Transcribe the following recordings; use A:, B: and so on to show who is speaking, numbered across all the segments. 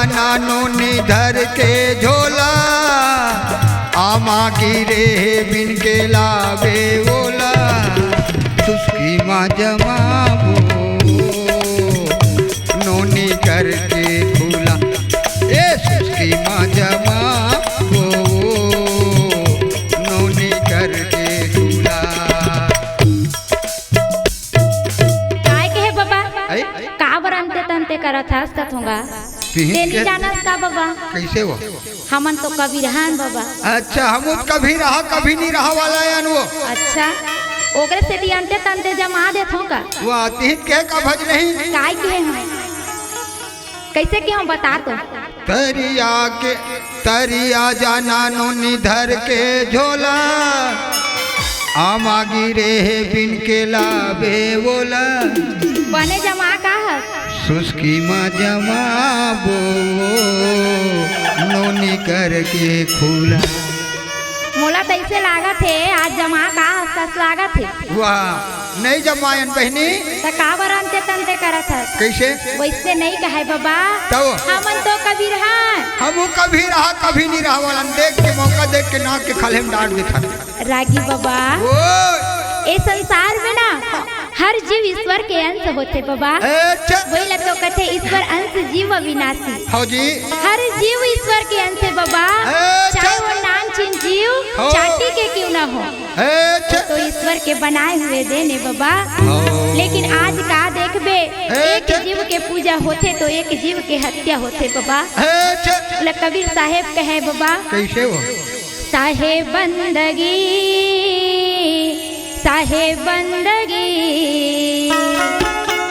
A: जाना नोनी धर के झोला, आमा गिरे बिन के लावे ओला, सुस्की माँ जमाबो नोनी करके खुला, ए सुस्की माँ जमाबो नोनी करके खुला।
B: काय कहे बाबा का बरंते तंते करत हसत होगा तेनी जानत का बाबा
A: कैसे हो?
B: हमन तो कभी रहन बाबा।
A: अच्छा हम कभी रहा कभी नहीं रहा वाला है वो।
B: अच्छा ओकरे से भी अंते तंते जमा देत होगा।
A: वो आती के का भज नहीं
B: काय कहे हम कैसे के हम बता तो
A: तरिया जाना नोनी धर के झोला, आमा गिरे बिन के लावे बोला,
B: बने जमा का है
A: सुस्की माँ जमाबो नोनी करके खुला।
B: मोला तो ऐसे लागत है आज जमा का हंस लागत है।
A: वाह नहीं जमायन बहनी
B: तो का बरंते तंते करत है
A: कैसे
B: वैसे नहीं कहे बाबा।
A: तो
B: हमन तो कभी रहन
A: हम कभी रहा कभी नहीं रहा वाला, देख के मौका देख के नाक के खाले में डांट देता
B: रागी बाबा। ए संसार में ना हर जीव ईश्वर के अंश होते बाबा। वही लग तो कहते ईश्वर अंश जीव अविनाशी।
A: हो जी
B: हर जीव ईश्वर के अंश है बाबा, चाहे वो नामचीन जीव चाटी के क्यों ना हो, तो ईश्वर के बनाए हुए देने बाबा। लेकिन आज का देखबे एक जीव के पूजा होते तो एक जीव के हत्या होते बाबा। कबीर साहेब कहे बाबा
A: कैसे हो?
B: साहेब बंदगी साहेब बंदगी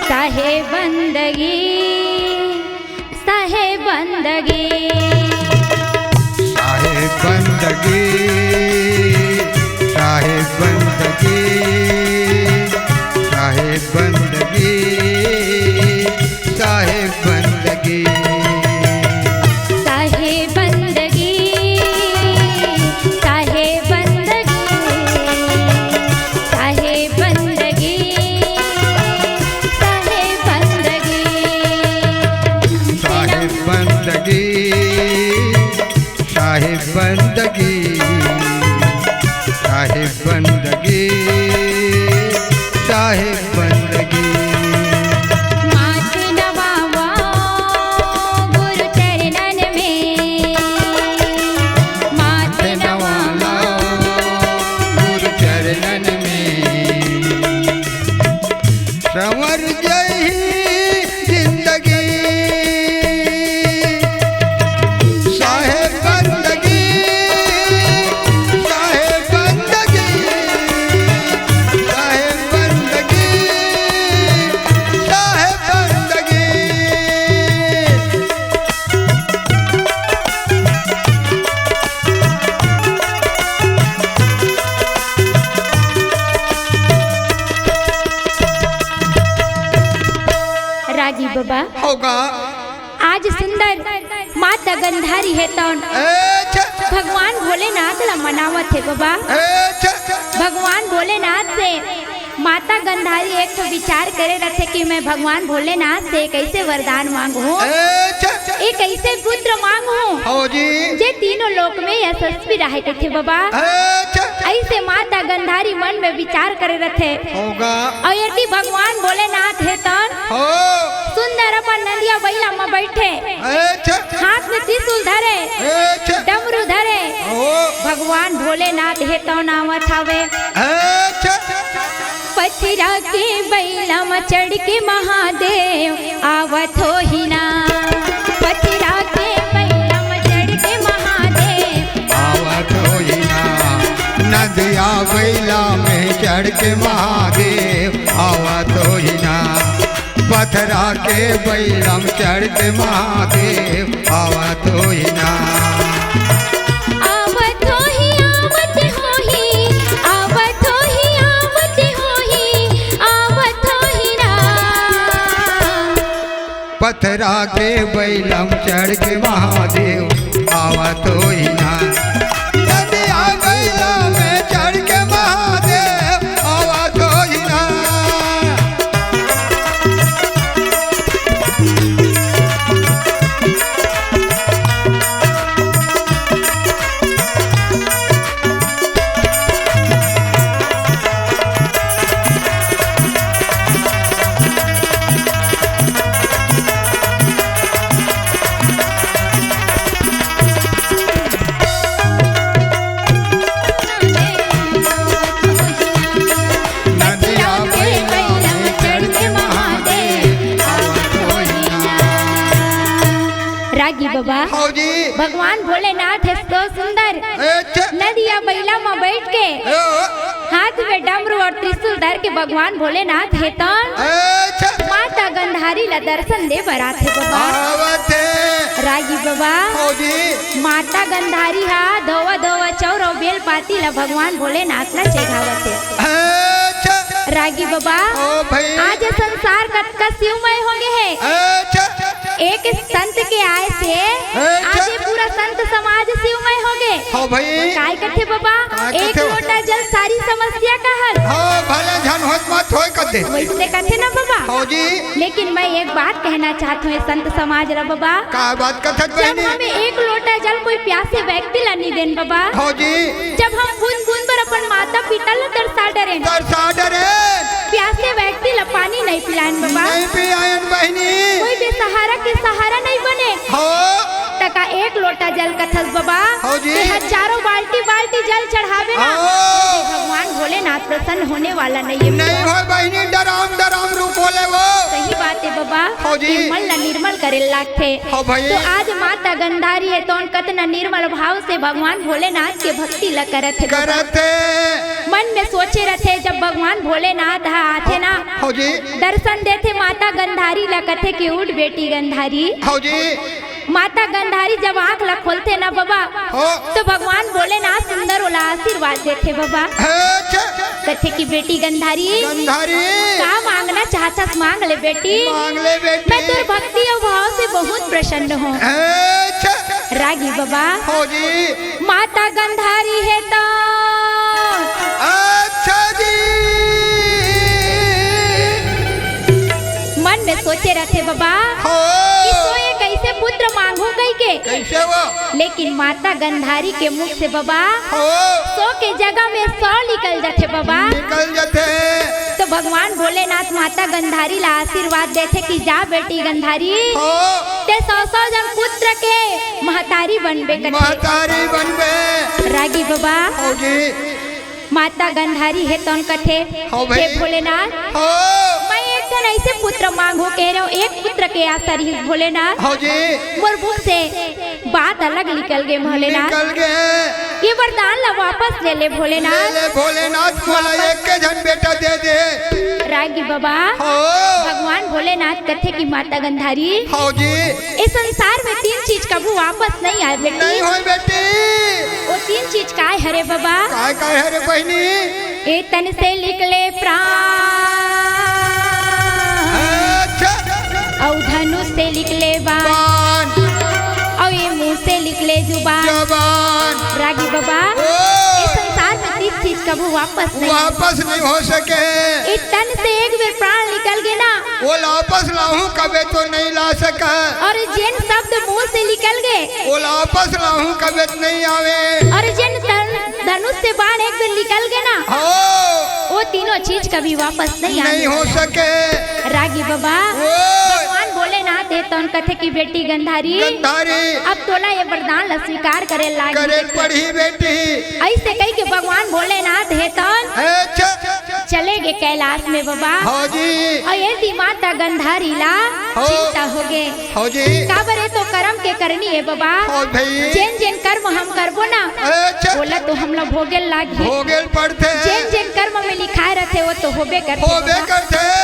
B: साहेब बंदगी साहेब बंदगी
A: साहेब बंदगी साहेब बंदगी साहेब बंदगी साहेब बंदगी
B: साहेब बंदगी साहेब बंदगी साहेब बंदगी साहेब बंदगी
A: साहेब बंदगी साहेब बंदगी साहेब बंदगी साहेब बंदगी।
B: माथ नवावा गुरु चरणन में, माथ
A: नवाला गुरु चरणन में, संवर जय जिंदगी साहेब बंदगी साहेब बंदगी साहेब बंदगी साहेब बंदगी।
B: रागी बाबा
A: होगा
B: आज सुंदर माता गंधारी है तो भगवान भोलेनाथ ला मनावत है बाबा। भगवान भोलेनाथ से माता गंधारी एक तो विचार करे रहे कि मैं भगवान भोलेनाथ से कैसे वरदान मांगू, एक ऐसे पुत्र मांगू जे तीनों लोक में यशस्वी रहे थे बाबा। ऐसे माता गंधारी मन में विचार करे रहे और यदि भगवान भोलेनाथ है तो सुंदर अपन नंदिया बैला में बैठे, हाथ में त्रिशूल धरे डमरू धरे, भगवान भोलेनाथ है तो नामत हवे। पथिरा के बैला में चढ़ के महादेव आवत हो ही ना, पथिरा के बैला में चढ़ के महादेव
A: आवत हो ही ना, नदिया बैला में चढ़ के महादेव आवत हो ही ना, पथरा के बैला में चढ़ के महादेव आवत हो ही ना। पथरा के बैलम चढ़ के महादेव आवत हो ही ना, नदिया बैला में चढ़ के महादेव आवत हो ही ना।
B: बाबा
A: हौजी
B: भगवान भोलेनाथ है तो सुंदर नदिया बैला में बैठ के हाथ में डमरू और त्रिशूल धर के भगवान भोलेनाथ है तो माता गंधारी ला दर्शन दे बरात है बाबा रागी बाबा माता गंधारी हा धोवा धोवा चौर और बेल पाती ला भगवान भोलेनाथ ला चढ़ावत है रागी बाबा आज संसार का शिवमय हो गए है एक संत के आए से आज पूरा संत समाज शिवमय हो गए काय करते बाबा एक लोटा जल सारी समस्या का हल
A: भले झन होत मत होय कते
B: वैसे कहते ना बाबा लेकिन मैं एक बात कहना चाहती हूँ संत समाज रा बाबा
A: का बात कथत
B: जब हमें एक लोटा जल कोई प्यासे व्यक्ति ला नहीं देन बाबा जब हम बूंद बूंद पर अपन माता पिता ला दरसा डरे प्यासे व्यक्ति ला पानी नहीं पिलाएं बाबा
A: नहीं पिलाएं बहनी
B: कोई बेसहारा के सहारा नहीं बने तका एक लोटा जल कथस बाबा हजारों बाल्टी बाल्टी जल चढ़ावे ना भगवान भोलेनाथ प्रसन्न होने वाला नहीं
A: हो बहनी डराम रुकोले वो
B: सही बात है बाबा निर्मल न निर्मल करे लागथे तो आज माता गंधारी है तो कतना निर्मल भाव से भगवान भोलेनाथ के भक्ति ला करत मन में सोचे रहे जब भगवान भोलेनाथ आथे ना दर्शन देते माता गंधारी ला कथे की उठ बेटी गंधारी माता गंधारी जब आँख ला खोलते ना बाबा तो भगवान भोलेनाथ सुंदर वाला आशीर्वाद देते बाबा कथे की बेटी गंधारी का मांगना चाहता मांग ले बेटी मैं तेरे भक्ति और भाव से बहुत प्रसन्न हूँ रागी बाबा माता गंधारी है तो मन में सोचे रहते बाबा कि सोए कैसे पुत्र मांगू कैसे वो लेकिन माता गंधारी के मुख से बाबा सो के जगह में 100 निकल जाते बाबा तो भगवान भोलेनाथ माता गंधारी ला आशीर्वाद देते कि जा बेटी गंधारी ते 100 जन पुत्र के महतारी बनबे रागी बाबा माता गंधारी है तो कथे हे भोलेनाथ मैं एक दिन ऐसे पुत्र मांगो कह रहा हूँ एक पुत्र के आसर ही भोलेनाथ मोर मुंह से बात अलग निकल गए भोलेनाथ ये वरदान ला वापस ले ले भोलेनाथ
A: एक के जन बेटा दे
B: रागी बाबा भगवान भोलेनाथ कथे की माता गंधारी इस संसार में 3 चीज कभी वापस नहीं आए बेटी वो 3 चीज काय हरे बाबा
A: काय हरे बहनी
B: ए तन से निकले प्राण और धनुष से निकले बाण और ये मुंह से निकले जुबान रागी बाबा इस संसार में 3 चीज कभी वापस
A: नहीं हो सके
B: इस तन से एक बार प्राण निकल गए ना
A: वो वापस लाहूं कभी तो नहीं ला सका
B: और जिन शब्द मुंह से निकल गए
A: वो वापस लाहूं कभी नहीं आवे
B: और जिन धनुष से बाण एक बार निकल गए ना वो तीनों चीज कभी वापस नहीं
A: हो सके
B: रागी बाबा भगवान भोलेनाथ है तो कथे की बेटी गंधारी अब तोला ये वरदान ला स्वीकार करे
A: पड़ी बेटी
B: ऐसे कही के भगवान भोलेनाथ है तो चले गए कैलाश में बाबा और ये माता गंधारी ला चिंता हो गए काबर तो कर्म के करनी है बाबा जिन जिन कर्म हम करबो ना बोला तो हम लोग भोगेल लागे
A: पड़ते
B: जिन जिन कर्म में लिखाए रहते वो तो होबे करते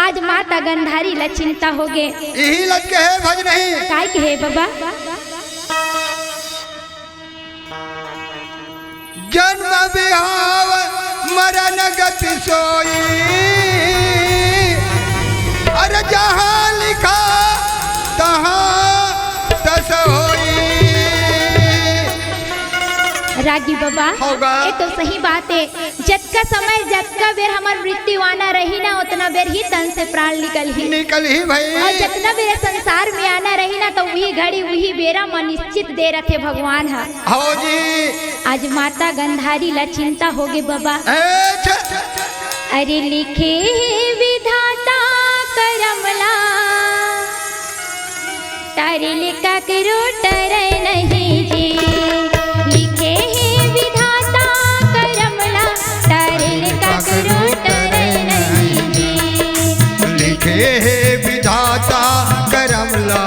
B: आज माता गंधारी ला चिंता हो गए
A: यही लग के है भज नहीं
B: काय के है बाबा
A: जन्म बिहाव मरण गति सोई अरे जहाँ लिखा तहाँ तस होई
B: रागी बाबा ये तो सही बात है जतका समय जतका बेर हमार मृत्यु आना रही ना उतना बेर ही तन से प्राण निकल ही
A: भाई
B: और जितना बेर संसार में आना रही ना तो वही घड़ी वही बेरा मन निश्चित दे रखे भगवान है आज माता गंधारी ला चिंता हो गई बाबा अरे लिखे विधाता करमला तारे लिखा करो टर नहीं जी लिखे विधाता करमला तारे लिखा करो टर नहीं जी
A: लिखे विधाता करमला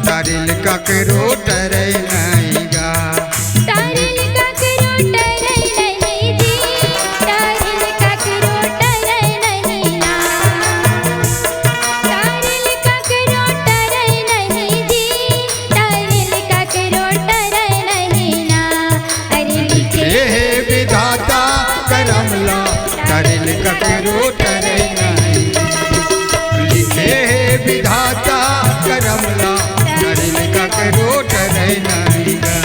A: तारे लिखा ककरो डरे नहीं गा।
B: डरिल ककरो डरे नहीं जी, डरिल ककरो डरे नहीं ना, डरिल ककरो डरे नहीं जी, डरिल ककरो डरे नहीं ना। अरे लिखे
A: हे विधाता करमला डरिल ककरो डरे नहीं, लिखे हे विधाता करमला डरिल ककरो डरे नहीं गा।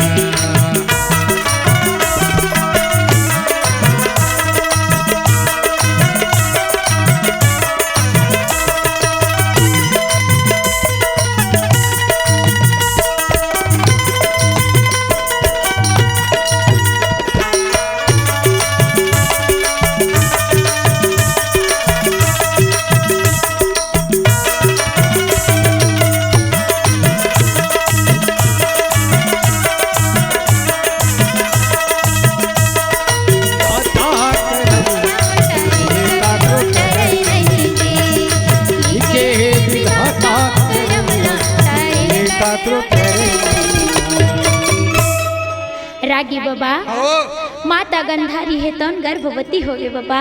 B: रागी बाबा माता गंधारी है तो गर्भवती हो गए बाबा।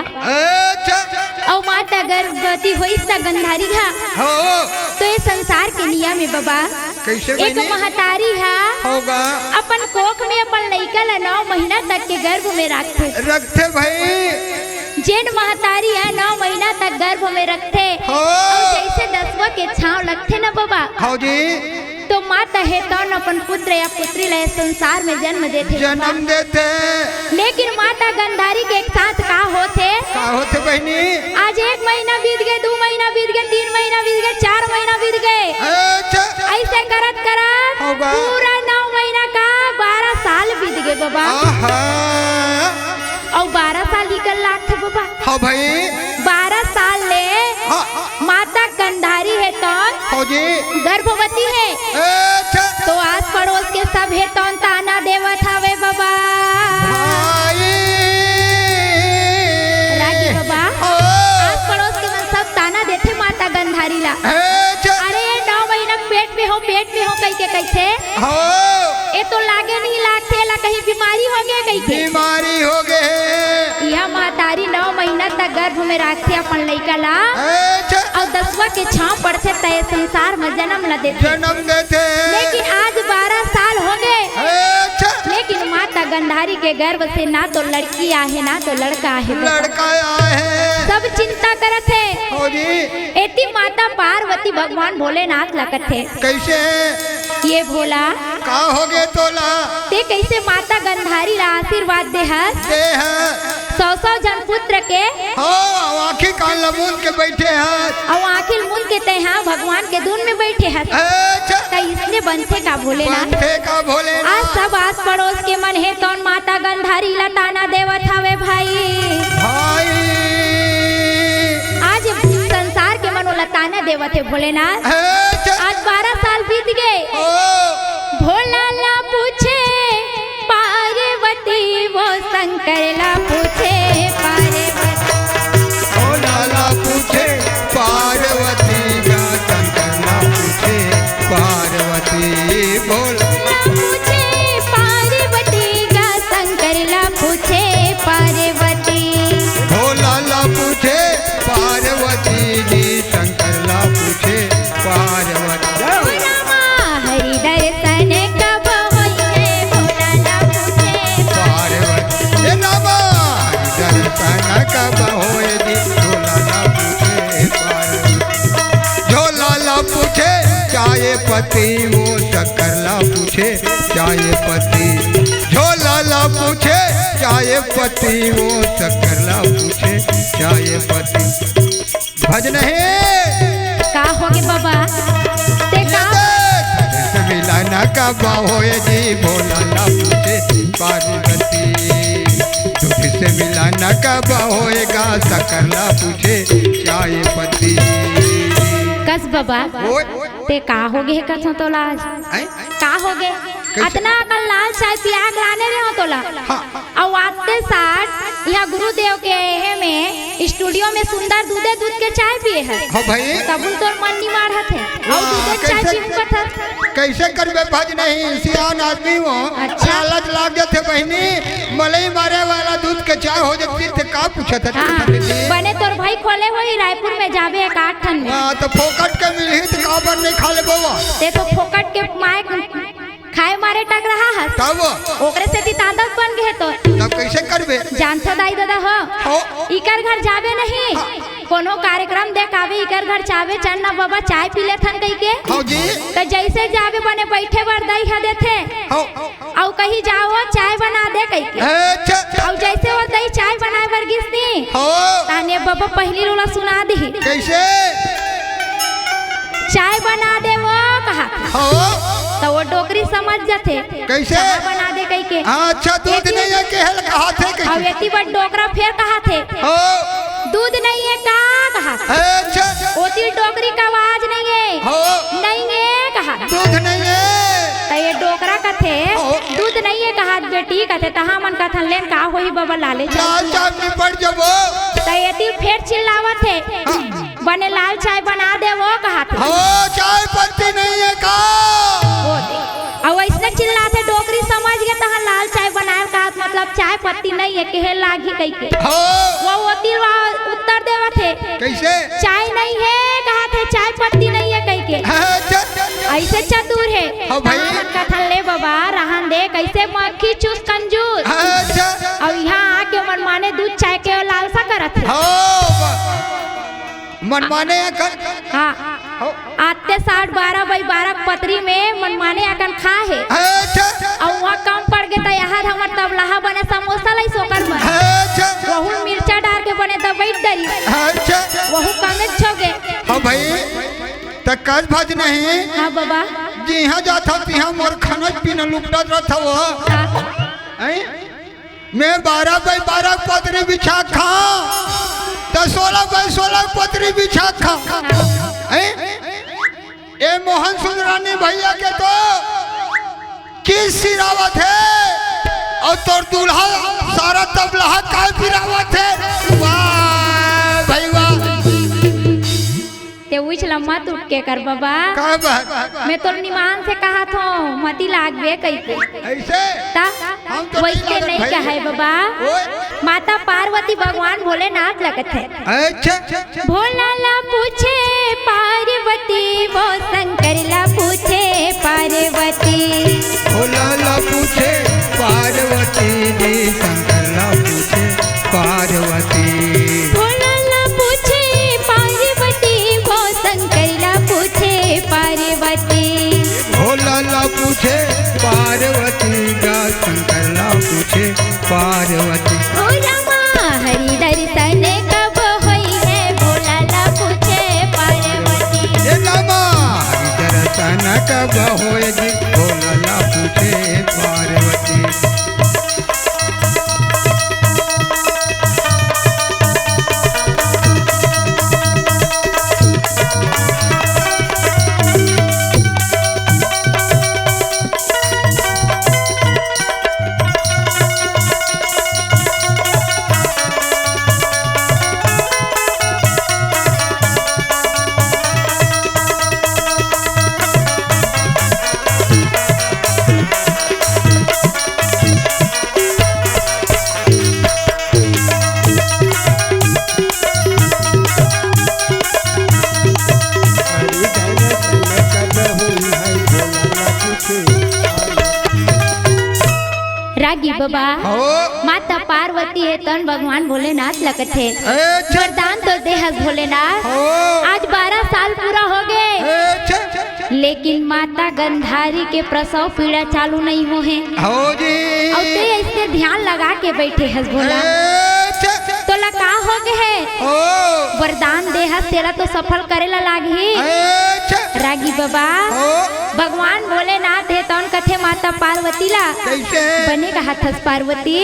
B: और माता गर्भवती हुई सा गंधारी है तो ये संसार के लिया में बाबा
A: कैसे
B: एक महतारी है
A: होगा
B: अपन कोख में अपन लड़का ला 9 महीना तक के गर्भ में
A: रखते भाई।
B: जेन महतारी है 9 महीना तक गर्भ में रखते और जैसे 10वां के छाव लगते ना बाबा
A: हाँ जी,
B: तो माता है तो अपन पुत्र या पुत्री ले संसार में जन्म देते। लेकिन माता गंधारी के एक साथ का होते
A: बहनी।
B: आज 1 महीना बीत गए, 2 महीना बीत गए, 3 महीना बीत गए, 4 महीना बीत गए, ऐसे करत पूरा 9 महीना का 12 साल बीत गए बाबा। और 12 साल निकल लाते बाबा।
A: हाँ भाई
B: 12 साल ले माता गंधारी है तो गर्भवती है तो आस पड़ोस के सब है तो ताना देवत हवे बाबा। रागी बाबा आस पड़ोस के मन सब ताना देते माता गंधारी ला। अरे 9 महीना पेट में हो कैसे ये तो लागे नहीं लागते ला, कहीं बीमारी हो गया
A: बीमारी हो गए।
B: यह महतारी 9 महीना तक गर्भ में रखते अपन लड़का ला और 10वां के छाव पड़ते तय संसार में जन्म देते। लेकिन आज 12 साल हो गए, लेकिन माता गंधारी के गर्भ से ना तो लड़की आहे ना तो लड़का आहे। सब चिंता करत है। एती माता पार्वती भगवान भोलेनाथ लगत है।
A: कैसे
B: ये भोला
A: का हो गए तोला
B: ते कैसे माता गंधारी ला आशीर्वाद दे है 100 जन पुत्र के
A: आखिर कान लमून के बैठे हैं
B: और आखिर मुन के तहा भगवान के धुन में बैठे हैं। इसलिए बनते का भोलेनाथ। आज सब आस पड़ोस के मन है तो माता गंधारी ला ताना देवत हवे भाई। आज संसार के मन ला ताना देवत है भोलेनाथ। आज 12 साल बीत गए, भोला ला पूछे पार्वती वो शंकर ला पूछे
A: भोला ला पूछे पार्वती गा शंकर ला पूछे पार्वती। भोला
B: पूछे पार्वती गा शंकर ला पूछे पार्वती।
A: भोला ला पूछे पार्वती जी शंकर ला पूछे पार्वती।
B: हरि दर्शन कब होइए भोला ला पूछे
A: पार्वती। रामा हरि दर्शन कब होए जी भोला ला पूछे पार्वती। झोला ला पूछे चाहे पति वो शंकर ला पूछे चाहे पति। झोला ला पूछे चाहे पति वो शंकर ला पूछे चाहे पति। भजन है
B: का होगे बाबा ते का
A: मिलाना कब होए जी भोला ला पूछे पार्वती। तुझसे मिलाना कब होएगा शंकर ला पूछे चाहे पति।
B: कस बाबा ते का होगे कथो तो लाज का होगे अतना अकल लाल चाय पियाग लाने रहे हो तोला और आते साथ यहाँ गुरुदेव के एहे में स्टूडियो में सुंदर दूध के चाय पिए है।
A: हो भाई
B: तब तोर मन नहीं मारत है और दूध चाय पी था।
A: कैसे करबे भज नहीं सियान आदमी हो।
B: अच्छा
A: लालच लाग जाते बहनी मलई मारे वाला दूध के चाय हो जाती थे का पूछत है।
B: बने तोर भाई खोले हुई रायपुर में जाबे एक 8 ठन में।
A: तो फोकट के मिलही तो काबर नहीं खा ले बउआ।
B: ते तो फोकट के माय खाए मारे टक रहा है
A: तब
B: ओकरे से ती तादत बन गए तो
A: तब कैसे करबे।
B: जानता दाई दादा हो इकर घर जाबे नहीं कोनो कार्यक्रम देखावे इकर घर चावे चन्ना बाबा चाय पी ले थन कई के।
A: हां जी
B: तो जैसे जावे बने बैठे बर दई है देथे औ कहीं जाओ चाय बना दे कई के।
A: अच्छा
B: औ जैसे वो दई चाय बनाए बर गिसनी
A: हो
B: ताने बाबा पहली रोला सुना दी
A: कैसे
B: चाय बना दे वो कहा
A: हो
B: तो वो डोकरी समझ जाते
A: कैसे
B: चाय बना दे कई के।
A: अच्छा दूध नहीं है के हल कहा थे
B: और
A: कैसे
B: एती बड़ डोकरा फिर कहा थे
A: हो
B: दूध नहीं है का कहा
A: अच्छा
B: ओती डोकरी का आवाज नहीं है
A: हो
B: नहीं है कहा
A: दूध नहीं है
B: तो ये डोकरा कथे दूध नहीं है कहा बेटी कथे तहा मन कथन लेन का होई बाबा लाले
A: लाल चाय निपट जबो
B: तो एती फिर चिल्लावत है बने लाल चाय बना दे वो कहा थे
A: हो चाय पत्ती नहीं है का
B: और ऐसे चिल्लाते डोकरी समझ गए तहा लाल चाय बनाए का मतलब चाय पत्ती नहीं है के लागी कई के।
A: हो
B: वो ओती उत्तर देवत है
A: कैसे
B: चाय नहीं है कहा थे चाय पत्ती नहीं है कई के।
A: अच्छा
B: ऐसे चतुर है
A: हो भाई
B: कथन ले बाबा रहन दे कैसे मक्खी चूस कंजूस।
A: अच्छा
B: और यहाँ आके मनमाने दूध चाय के लालसा करत है।
A: हो मनमाने कर
B: हाँ आते 60-12x12 पतरी में मनमाने आकन खा है
A: अच्छा
B: और वहाँ कम पड़ गए तो यहाँ हमर तबलाहा बने समोसा लाई सोकर में
A: अच्छा
B: वहु मिर्चा डाल के बने तो बैठ दरी
A: अच्छा
B: वहु कमे छोगे।
A: हो भाई तक काज भाज नहीं
B: हाँ बाबा
A: जी हाँ जाता तिहा मोर खाना पीना लुटत रहता वो मैं 12x12 पतरी बिछा खा तो 16x16 पतरी बिछा खा। ए मोहन सुंदरानी भैया के तो किस सिरावत है और तोर दूल्हा सारा तबला का पिरावत है। वाह भाई वाह
B: ते उछ लम्मा टूट के कर बाबा मैं तो निमान से कहा था मती लागबे कैसे
A: ऐसे
B: ता
A: हम तो
B: वैसे नहीं कहे बाबा माता पार्वती भगवान भोलेनाथ लगत है।
A: अच्छा
B: भोला ला पूछे पार्वती वो शंकर ला पूछे पार्वती
A: भोला ला पूछे पार्वती जी शंकर ला पूछे पार्वती
B: भोला ला पूछे पार्वती वो शंकर ला पूछे पार्वती
A: भोला ला पूछे पार्वती गा शंकर ला पूछे पार्वती।
B: ओ रामा हरि दर्शन कब होई है भोला ला पूछे पार्वती।
A: ए रामा हरि दर्शन कब होए जी भोला ला पूछे पार्वती।
B: रागी बाबा माता पार्वती है तन भगवान भोलेनाथ लगत है वरदान तो देहस भोलेनाथ। आज 12 साल पूरा हो गए लेकिन माता गंधारी के प्रसव पीड़ा चालू नहीं हो है और ते इससे ध्यान लगा के बैठे हस भोला तो लगा हो गए है वरदान देहस तेरा तो सफल करेला लागी रागी बाबा भगवान भोलेनाथ है तौन कथे माता पार्वती ला बने का हाथस पार्वती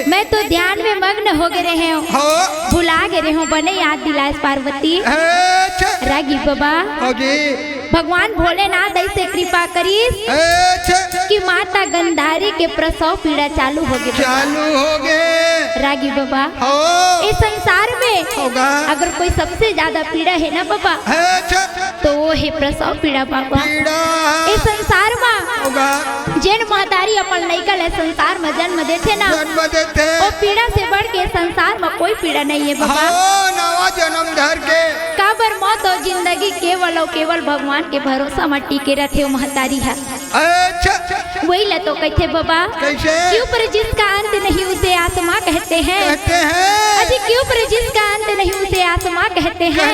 B: मैं तो ध्यान में मग्न हो गए रहे हो भुला गए रहे हो बने याद दिलाए पार्वती रागी बाबा भगवान भोलेनाथ ऐसे कृपा करीस कि माता गंधारी के प्रसव पीड़ा चालू हो गए रागी बाबा
A: हो
B: इस संसार में
A: होगा
B: अगर कोई सबसे ज्यादा पीड़ा है ना बाबा तो वो है प्रसव पीड़ा बाबा। इस संसार में
A: होगा
B: जैन महतारी अपन लइका ले संसार में जन्म देते ना
A: जन्म देते
B: वो पीड़ा से बढ़ के संसार में कोई पीड़ा नहीं है बाबा।
A: नवा जन्म धर के
B: काबर मौत और जिंदगी केवल और केवल भगवान के भरोसा में टिके रहते हो महतारी है। वही ला तो कहते बाबा
A: कैसे
B: क्यों पर जिसका अंत नहीं उसे आत्मा कहते हैं अजी क्यों पर जिसका अंत नहीं उसे आत्मा कहते हैं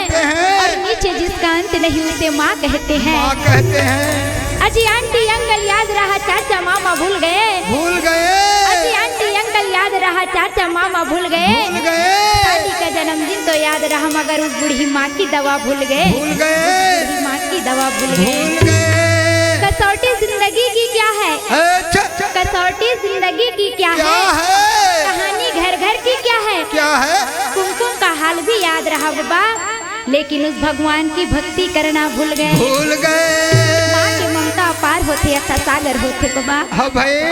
B: और नीचे जिसका अंत नहीं उसे माँ कहते हैं अजी आंटी अंकल याद रहा चाचा मामा भूल गए अजी आंटी अंकल याद रहा चाचा मामा भूल गए शादी का जन्मदिन तो याद रहा मगर उस बूढ़ी माँ की दवा भूल गए बूढ़ी माँ की दवा भूल गए। कसौटी जिंदगी की क्या है कसौटी जिंदगी की क्या है कहानी घर घर की क्या है कुमकुम का हाल भी याद रहा बाबा लेकिन उस भगवान की भक्ति करना भूल गए माँ की ममता पार होते अच्छा सागर होते बाबा।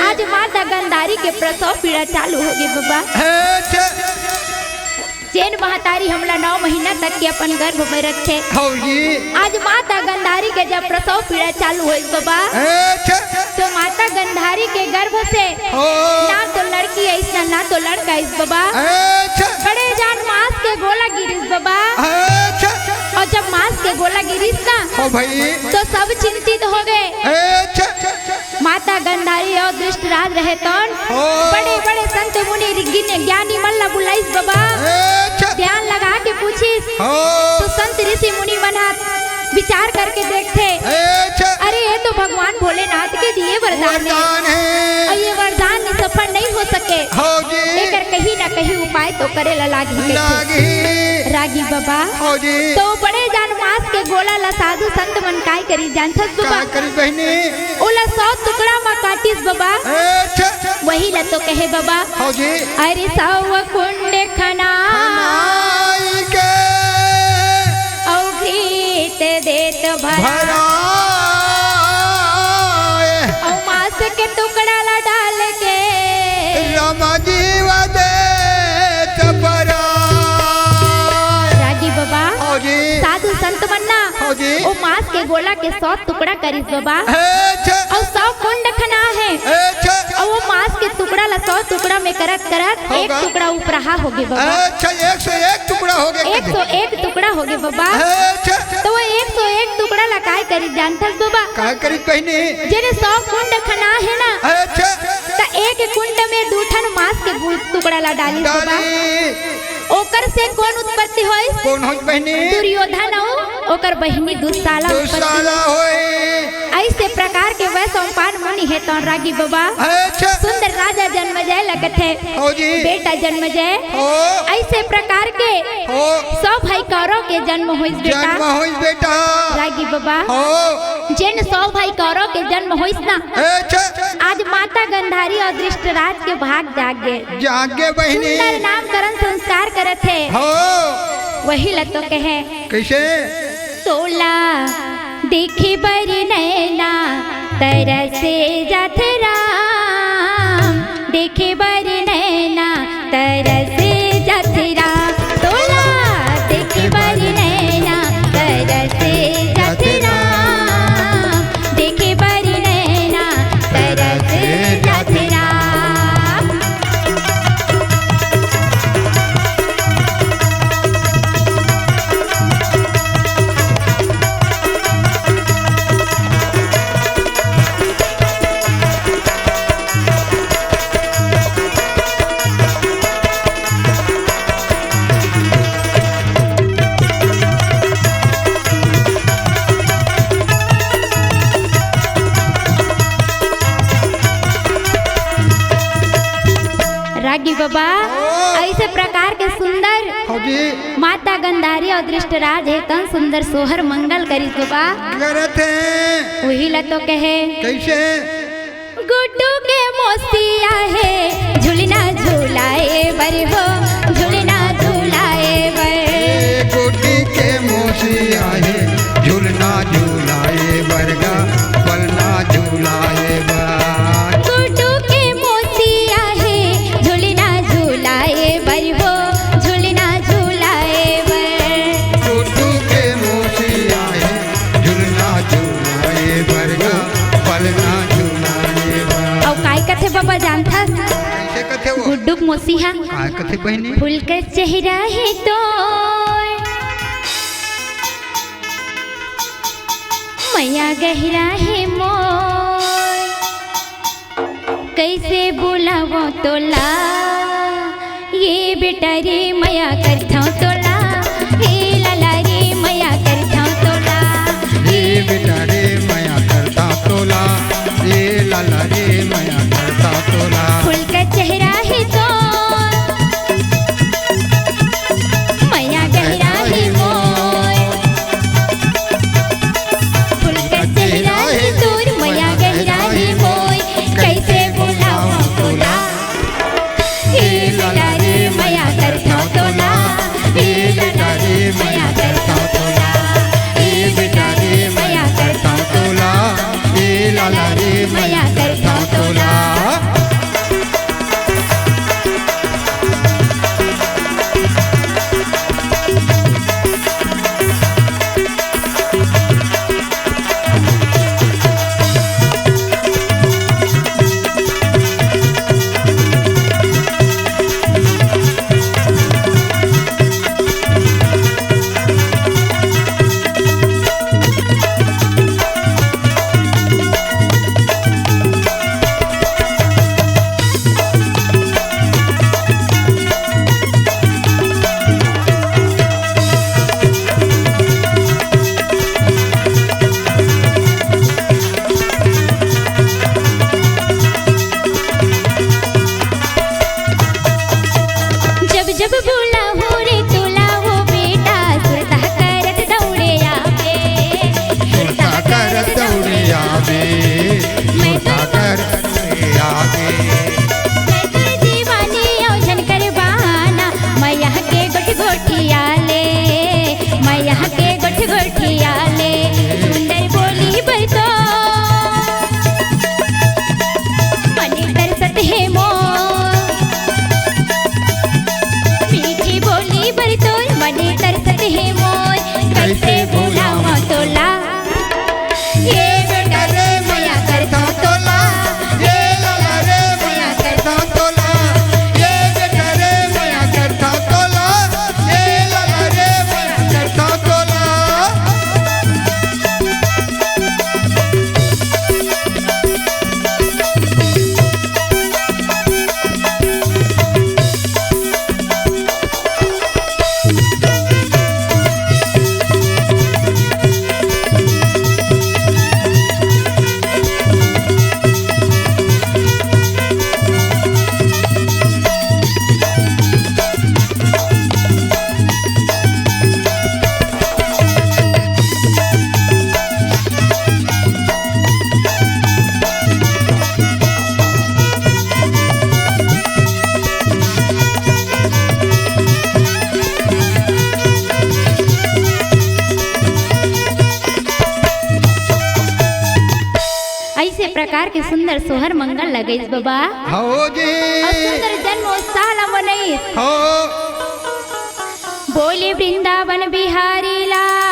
B: आज माता गंधारी के प्रसव पीड़ा चालू होगी बाबा। जैन महतारी हमला 9 महीना तक के अपन गर्भ में रखे आज माता गंधारी के जब प्रसव पीड़ा चालू हुई बाबा तो माता गंधारी के गर्भ से ना तो लड़की ऐसा ना तो लड़का इस बाबा बड़े जान मांस के गोला गिरिस बाबा और जब मांस के गोला गिरिस ना तो सब चिंतित हो गए। माता गंधारी और दृष्टराज रहे तो बड़े बड़े संत मुनि ज्ञानी मल्ला बुलाइस बाबा ध्यान लगा के पूछिस तो संत ऋषि मुनि मना विचार करके देखते अरे ये तो भगवान भोलेनाथ के दिए वरदान है और ये वरदान सफल नहीं हो सके लेकर कहीं ना कहीं उपाय तो करे लागी रागी बाबा तो बड़े जान मांस के गोला ला साधु संत मन काय करी जानथस बाबा ओला 100 टुकड़ा में काटिस बाबा वही ला तो कहे बाबा अरे 100 कुंड खना देत भरा और मांस के टुकड़ा ला डाल के रमा जीव देत भरा। रागी बाबा साधु संत मन्ना वो मांस के गोला के 100 टुकड़ा करिस बाबा और 100 कुंड खना है और वो मांस के टुकड़ा ला 100 टुकड़ा में करत करत एक टुकड़ा उपरहा हो गए बाबा।
A: 101 टुकड़ा हो गए
B: 101 टुकड़ा हो गए बाबा। तो वो 101 टुकड़ा ला काय करी जानथस बाबा
A: काय करी पहिने
B: जेने 100 कुंड खना है ना तो एक कुंड में दूठन मांस के टुकड़ा ला डाली बाबा ओकर से कौन उत्पत्ति होई
A: कौन होई बहनी
B: दुर्योधन ओकर बहिनी दुशाला ऐसे प्रकार के वह सम्पान मुनि है तो रागी बाबा सुंदर राजा जन्म जय लगत है बेटा जन्म जय ऐसे प्रकार के 100 भाई कौरव के जन्म होइस बेटा रागी बाबा जिन 100 भाई कौरव के जन्म होइस ना आज माता गंधारी और दृष्टराज के भाग जागे बहिनी नामकरण संस्कार करत है वही लतो कहे कैसे तोला देखे बरी नैना तरसे जात राम देखे बरी नैना तरसे जात राम तोला देखे बरी नैना तरसे जात राम देखे बरी नैना तरसे जात राम। रागी बाबा ऐसे प्रकार के सुंदर माता गंधारी और दृष्टराज है तन सुंदर सोहर मंगल करी बाबा वही ला तो कहे कैसे गुड्डू के मोसिया है झूलना झूलाए बर हो झूलना झूलाए बर
A: गुड्डी के मोसिया है झूलना झूलाए बरगा बलना झूलाए बर
B: गुड्डू के मोसिया है झूलना झूलाए दुख मोसिहा
A: काय कथे बहनी
B: फूल का चेहरा है तो मैया गहरा है मोर कैसे बुलावो तोला ये बेटा रे मैया करता तोला हे लाला रे मैया करता तोला
A: ये बेटा रे मैया करता तोला ये लाला रे मैया करता तोला
B: फूल का चेहरा है तो मैया गहरा है मोर फूल का चेहरा है तोर मैया गहरा है मोर कैसे बुलाऊं तोला हे लाला रे मैया करता तोला हे लाला रे मैया करता तोला
A: ये बेटा रे मैया करता तोला ये लाला रे मैया करता तोला
B: जब बोला हो रे तोला हो बेटा सुरता करत दौड़े आवे
A: सुरता करत दौड़े आवे सुरता करत आवे
B: मैं तो दीवानी औझन कर बहाना मैं यहाँ के गोठ गोठिया ले मैं यहाँ के गोठ गोठिया ले सुंदर बोली बरतो मनी तरसत है मोर मीठी बोली बरतो मनी तरसत है मोर कैसे बुलावा तोला ये बेटा रे मैया करता तोला
A: ये लाला रे मैया करता तोला ये बेटा रे मैया करता तोला ये लाला रे मैया करता तोला
B: ऐसे प्रकार के सुंदर सोहर मंगल लगेस बाबा
A: हो जी
B: और सुंदर जन्मोत्सव मनईस
A: हो
B: बोले वृंदावन बिहारी लाल